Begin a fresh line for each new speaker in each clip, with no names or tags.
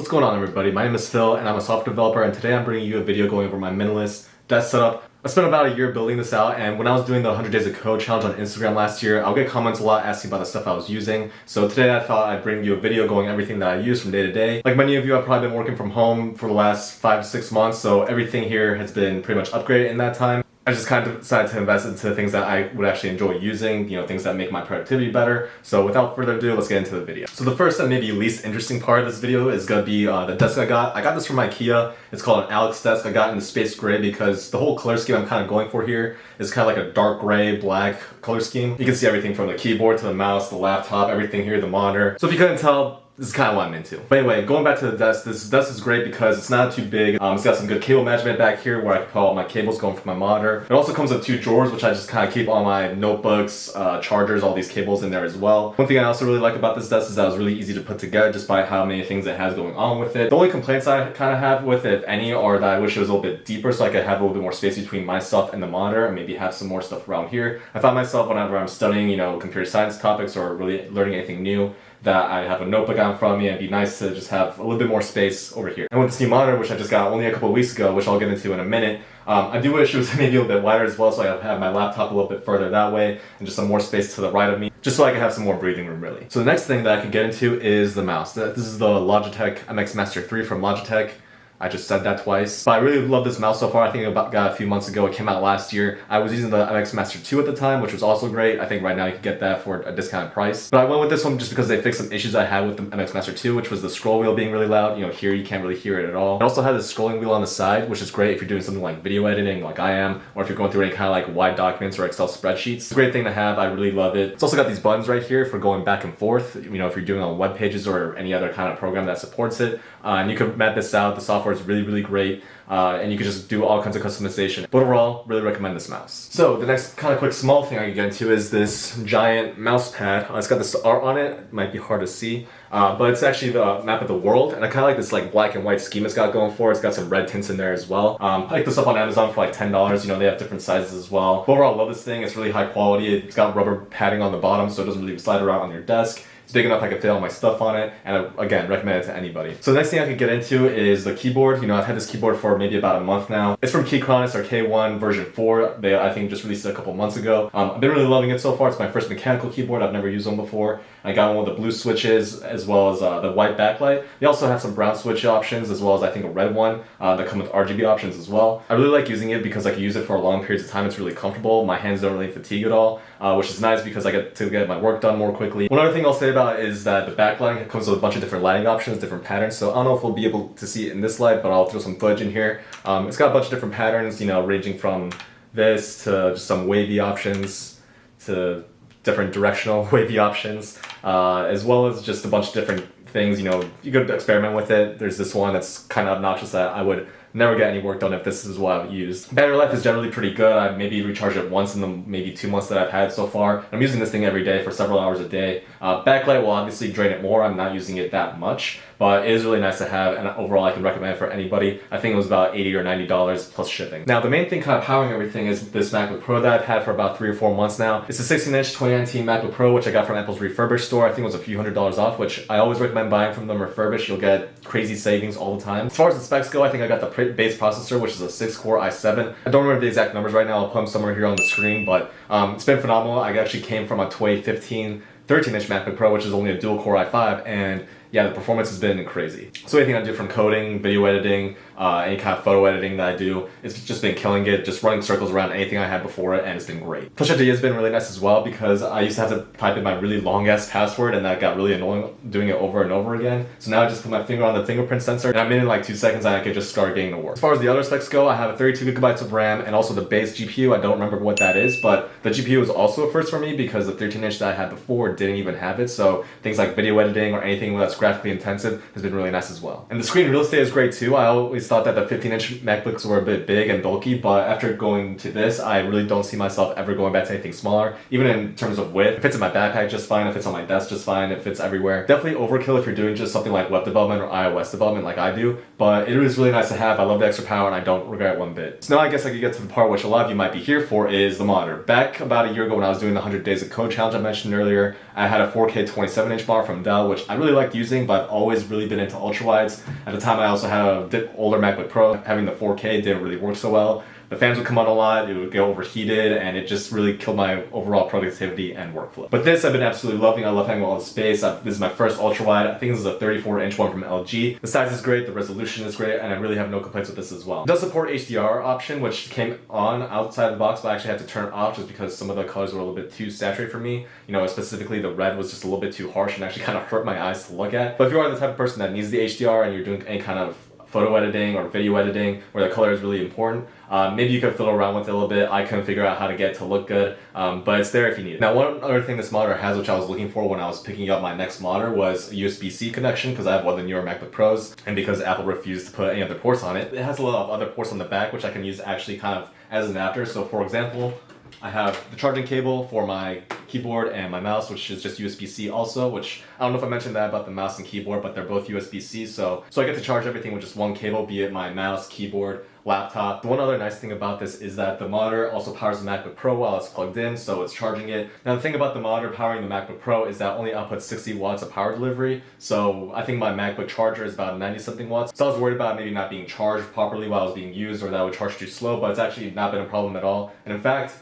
What's going on, everybody? My name is Phil and I'm a software developer, and today I'm bringing you a video going over my Minimalist desk setup. I spent about a year building this out, and when I was doing the 100 Days of Code challenge on Instagram last year, I'll get comments a lot asking about the stuff I was using. So today I thought I'd bring you a video going everything that I use from day to day. Like many of you, I've probably been working from home for the last 5 to 6 months, so everything here has been pretty much upgraded in that time. I just kind of decided to invest into things that I would actually enjoy using, things that make my productivity better. So without further ado, let's get into the video. So the first and maybe least interesting part of this video is gonna be the desk I got. I got this from IKEA. It's called an Alex desk. I got it in the space gray because the whole color scheme I'm kind of going for here is kind of like a dark gray, black color scheme. You can see everything from the keyboard to the mouse, the laptop, everything here, the monitor. So if you couldn't tell, this is kind of what I'm into. But anyway, going back to the desk, this desk is great because it's not too big. It's got some good cable management back here where I can put all my cables going from my monitor. It also comes with 2 drawers, which I just kind of keep all my notebooks, chargers, all these cables in there as well. One thing I also really like about this desk is that it was really easy to put together just by how many things it has going on with it. The only complaints I kind of have with it, if any, are that I wish it was a little bit deeper so I could have a little bit more space between my stuff and the monitor and maybe have some more stuff around here. I find myself whenever I'm studying, computer science topics or really learning anything new, that I have a notebook out in front of me, and it'd be nice to just have a little bit more space over here. And with this new monitor, which I just got only a couple of weeks ago, which I'll get into in a minute, I do wish it was maybe a little bit wider as well, so I have my laptop a little bit further that way, and just some more space to the right of me, just so I can have some more breathing room, really. So the next thing that I could get into is the mouse. This is the Logitech MX Master 3 from Logitech. I just said that twice. But I really love this mouse so far. I think I got a few months ago. It came out last year. I was using the MX Master 2 at the time, which was also great. I think right now you can get that for a discounted price. But I went with this one just because they fixed some issues I had with the MX Master 2, which was the scroll wheel being really loud. Here you can't really hear it at all. It also has a scrolling wheel on the side, which is great if you're doing something like video editing like I am, or if you're going through any kind of like wide documents or Excel spreadsheets. It's a great thing to have. I really love it. It's also got these buttons right here for going back and forth, if you're doing on web pages or any other kind of program that supports it. And you can map this out. The software is really, really great. And you can just do all kinds of customization. But overall, really recommend this mouse. So the next kind of quick small thing I can get into is this giant mouse pad. It's got this art on it. It might be hard to see, but it's actually the map of the world, and I kind of like this like black and white scheme it's got going for it. It's got some red tints in there as well. I picked this up on Amazon for like $10. They have different sizes as well. But overall, I love this thing. It's really high quality. It's got rubber padding on the bottom, so it doesn't really slide around on your desk. It's big enough I can fit all my stuff on it, and I, again, recommend it to anybody. So the next thing I could get into is the keyboard. I've had this keyboard for maybe about a month now. It's from Keychronist, or K1 version 4. They, I think, just released it a couple months ago. I've been really loving it so far. It's my first mechanical keyboard. I've never used one before. I got one with the blue switches as well as the white backlight. They also have some brown switch options as well as I think a red one that come with RGB options as well. I really like using it because I can use it for long periods of time. It's really comfortable. My hands don't really fatigue at all, which is nice because I get to get my work done more quickly. One other thing I'll say about it is that the backlight comes with a bunch of different lighting options, different patterns. So I don't know if we'll be able to see it in this light, but I'll throw some footage in here. It's got a bunch of different patterns, ranging from this to just some wavy options to different directional wavy options, as well as just a bunch of different things. You could experiment with it. There's this one that's kind of obnoxious that I would never get any work done if this is what I've used. Battery life is generally pretty good. I maybe recharged it once in the maybe 2 months that I've had so far. I'm using this thing every day for several hours a day. Backlight will obviously drain it more. I'm not using it that much, but it is really nice to have, and overall I can recommend it for anybody. I think it was about $80 or $90 plus shipping. Now the main thing kind of powering everything is this MacBook Pro that I've had for about 3 or 4 months now. It's a 16-inch 2019 MacBook Pro, which I got from Apple's refurbished store. I think it was a few $100s off, which I always recommend buying from them refurbished. You'll get crazy savings all the time. As far as the specs go, I think I got the base processor, which is a 6-core i7. I don't remember the exact numbers right now. I'll put them somewhere here on the screen, but it's been phenomenal. I actually came from a 2015 13-inch MacBook Pro, which is only a dual-core i5, and yeah, the performance has been crazy. So anything I do from coding, video editing, any kind of photo editing that I do, it's just been killing it, just running circles around anything I had before it, and it's been great. Touch ID has been really nice as well because I used to have to type in my really long-ass password, and that got really annoying doing it over and over again. So now I just put my finger on the fingerprint sensor, and I'm in like 2 seconds and I could just start getting to work. As far as the other specs go, I have a 32 gigabytes of RAM and also the base GPU. I don't remember what that is, but the GPU was also a first for me because the 13-inch that I had before didn't even have it. So things like video editing or anything that's graphically intensive has been really nice as well. And the screen real estate is great too. I always thought that the 15-inch MacBooks were a bit big and bulky, but after going to this, I really don't see myself ever going back to anything smaller. Even in terms of width, it fits in my backpack just fine, it fits on my desk just fine, it fits everywhere. Definitely overkill if you're doing just something like web development or iOS development like I do, but it is really nice to have. I love the extra power and I don't regret it one bit. So now I guess I could get to the part which a lot of you might be here for, is the monitor. Back about a year ago when I was doing the 100 Days of Code challenge I mentioned earlier, I had a 4K 27-inch monitor from Dell, which I really liked using. using, but I've always really been into ultrawides. At the time, I also had a older MacBook Pro. Having the 4K didn't really work so well. The fans would come on a lot, it would get overheated, and it just really killed my overall productivity and workflow. But this I've been absolutely loving. I love having all the space. This is my first ultrawide. I think this is a 34-inch one from LG. The size is great, the resolution is great, and I really have no complaints with this as well. It does support HDR option, which came on outside the box, but I actually had to turn it off just because some of the colors were a little bit too saturated for me. You know, specifically the red was just a little bit too harsh and actually kind of hurt my eyes to look at. But if you are the type of person that needs the HDR and you're doing any kind of photo editing or video editing where the color is really important, maybe you could fiddle around with it a little bit. I couldn't figure out how to get it to look good, but it's there if you need it. Now, one other thing this monitor has, which I was looking for when I was picking up my next monitor, was a Usbc connection, because I have one of the newer MacBook Pros, and because Apple refused to put any other ports on it. It has a lot of other ports on the back, which I can use actually kind of as an adapter. So for example, I have the charging cable for my keyboard and my mouse, which is just USB-C also, which I don't know if I mentioned that about the mouse and keyboard, but they're both USB-C, so I get to charge everything with just one cable, be it my mouse, keyboard, laptop. The one other nice thing about this is that the monitor also powers the MacBook Pro while it's plugged in, so it's charging it. Now the thing about the monitor powering the MacBook Pro is that it only outputs 60 watts of power delivery, so I think my MacBook charger is about 90 something watts. So I was worried about maybe not being charged properly while it was being used, or that it would charge too slow, but it's actually not been a problem at all. And in fact,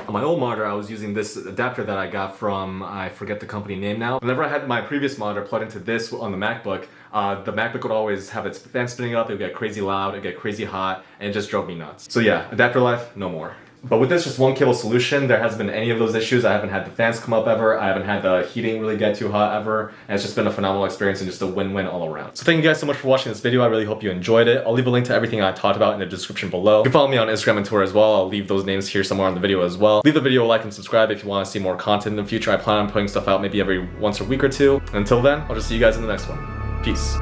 on my old monitor, I was using this adapter that I got from, I forget the company name now. Whenever I had my previous monitor plugged into this on the MacBook would always have its fan spinning up, it would get crazy loud, it would get crazy hot, and it just drove me nuts. So yeah, adapter life, no more. But with this just one cable solution, there hasn't been any of those issues. I haven't had the fans come up ever, I haven't had the heating really get too hot ever, and it's just been a phenomenal experience and just a win-win all around. So thank you guys so much for watching this video. I really hope you enjoyed it. I'll leave a link to everything I talked about in the description below. You can follow me on Instagram and Twitter as well. I'll leave those names here somewhere on the video as well. Leave the video a like and subscribe if you want to see more content in the future. I plan on putting stuff out maybe every once a week or two. Until then, I'll just see you guys in the next one. Peace.